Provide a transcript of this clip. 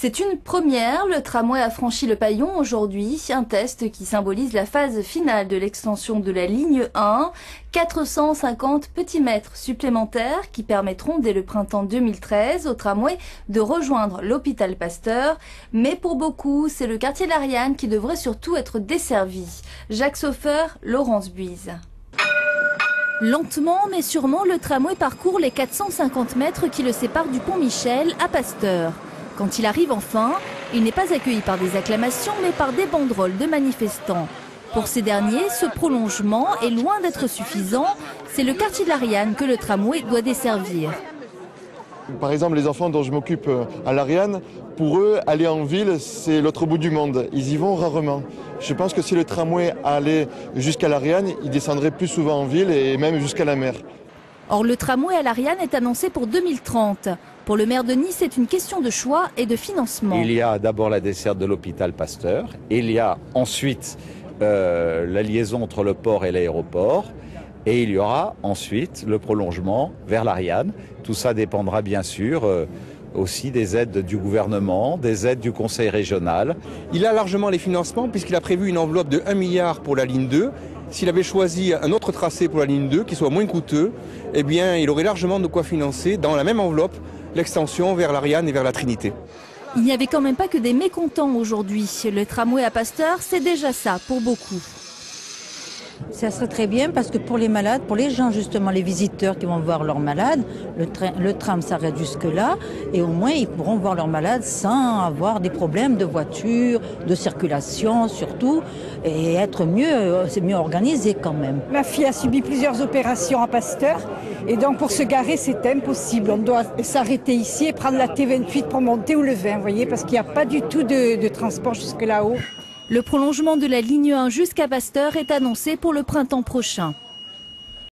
C'est une première, le tramway a franchi le Paillon aujourd'hui, un test qui symbolise la phase finale de l'extension de la ligne 1. 450 petits mètres supplémentaires qui permettront dès le printemps 2013 au tramway de rejoindre l'hôpital Pasteur. Mais pour beaucoup, c'est le quartier de l'Ariane qui devrait surtout être desservi. Jacques Sauffer, Laurence Buise. Lentement mais sûrement, le tramway parcourt les 450 mètres qui le séparent du pont Michel à Pasteur. Quand il arrive enfin, il n'est pas accueilli par des acclamations mais par des banderoles de manifestants. Pour ces derniers, ce prolongement est loin d'être suffisant. C'est le quartier de l'Ariane que le tramway doit desservir. Par exemple, les enfants dont je m'occupe à l'Ariane, pour eux, aller en ville, c'est l'autre bout du monde. Ils y vont rarement. Je pense que si le tramway allait jusqu'à l'Ariane, il descendrait plus souvent en ville et même jusqu'à la mer. Or, le tramway à l'Ariane est annoncé pour 2030. Pour le maire de Nice, c'est une question de choix et de financement. Il y a d'abord la desserte de l'hôpital Pasteur. Il y a ensuite la liaison entre le port et l'aéroport. Et il y aura ensuite le prolongement vers l'Ariane. Tout ça dépendra bien sûr aussi des aides du gouvernement, des aides du conseil régional. Il a largement les financements puisqu'il a prévu une enveloppe de 1 milliard pour la ligne 2. S'il avait choisi un autre tracé pour la ligne 2 qui soit moins coûteux, eh bien il aurait largement de quoi financer dans la même enveloppe l'extension vers l'Ariane et vers la Trinité. Il n'y avait quand même pas que des mécontents aujourd'hui. Le tramway à Pasteur, c'est déjà ça pour beaucoup. Ça serait très bien parce que pour les malades, pour les gens justement, les visiteurs qui vont voir leurs malades, le tram s'arrête jusque là et au moins ils pourront voir leurs malades sans avoir des problèmes de voiture, de circulation surtout et être mieux, c'est mieux organisé quand même. Ma fille a subi plusieurs opérations à Pasteur et donc pour se garer c'est impossible. On doit s'arrêter ici et prendre la T28 pour monter ou le 20, vous voyez, parce qu'il n'y a pas du tout de transport jusque là-haut. Le prolongement de la ligne 1 jusqu'à Pasteur est annoncé pour le printemps prochain.